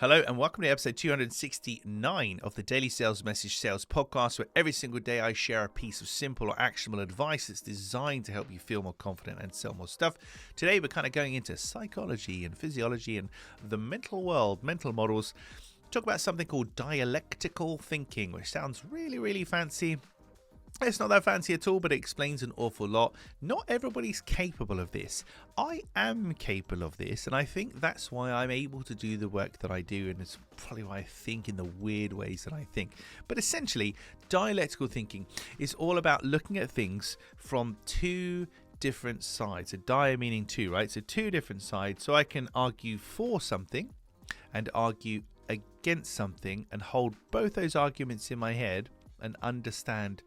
Hello and welcome to episode 269 of the Daily Sales Message Sales Podcast, where every single day I share a piece of simple or actionable advice that's designed to help you feel more confident and sell more stuff. Today we're kind of going into psychology and physiology and the mental world, mental models. Talk about something called dialectical thinking, which sounds really fancy. It's not that fancy at all, but it explains an awful lot. Not everybody's capable of this. I am capable of this, and I think that's why I'm able to do the work that I do, and it's probably why I think in the weird ways that I think. But essentially, dialectical thinking is all about looking at things from two different sides. A dia meaning two, right? So two different sides. So I can argue for something and argue against something and hold both those arguments in my head and understand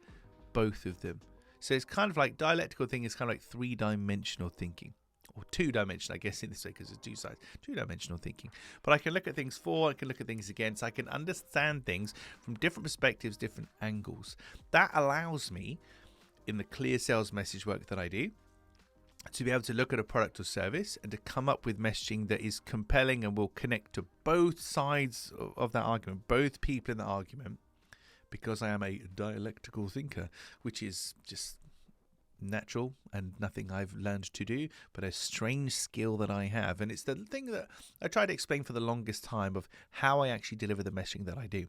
both of them. So it's kind of like dialectical thinking is kind of like three-dimensional thinking, or two-dimensional, I guess, in this way, because it's two sides, two-dimensional thinking. But I can look at things for, I can look at things against, I can understand things from different perspectives, different angles. That allows me, in the clear sales message work that I do, to be able to look at a product or service and to come up with messaging that is compelling and will connect to both sides of that argument, both people in the argument, because I am a dialectical thinker, which is just natural and nothing I've learned to do, but a strange skill that I have. And it's the thing that I try to explain for the longest time of how I actually deliver the messaging that I do.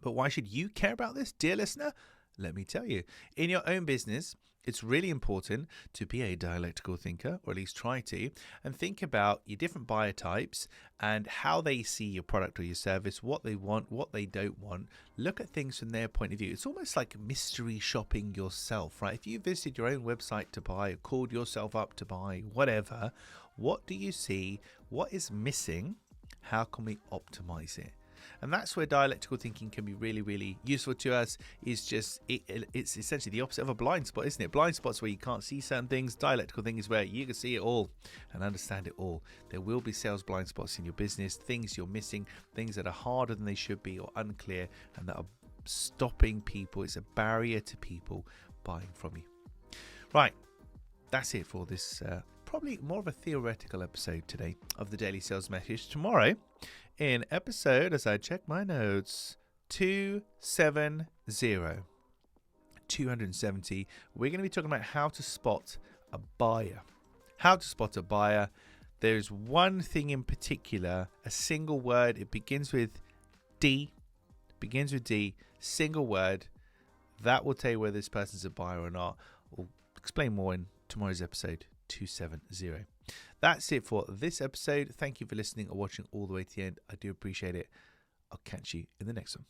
But why should you care about this, dear listener? Let me tell you. In your own business, it's really important to be a dialectical thinker, or at least try to, and think about your different buyer types and how they see your product or your service, what they want, what they don't want. Look at things from their point of view. It's almost like mystery shopping yourself, right? If you visited your own website to buy, or called yourself up to buy, whatever, what do you see? What is missing? How can we optimize it? And that's where dialectical thinking can be really useful to us. It's essentially the opposite of a blind spot, isn't it? Blind spots where you can't see certain things. Dialectical thinking is where you can see it all and understand it all. There will be sales blind spots in your business, things you're missing, things that are harder than they should be or unclear, and that are stopping people. It's a barrier to people buying from you. Right, that's it for this probably more of a theoretical episode today of the Daily Sales Message. Tomorrow, in episode, as I check my notes, 270, we're going to be talking about how to spot a buyer. How to spot a buyer. There's one thing in particular, a single word. It begins with D. Single word. That will tell you whether this person's a buyer or not. We'll explain more in tomorrow's episode 270. That's it for this episode. Thank you for listening or watching all the way to the end. I do appreciate it. I'll catch you in the next one.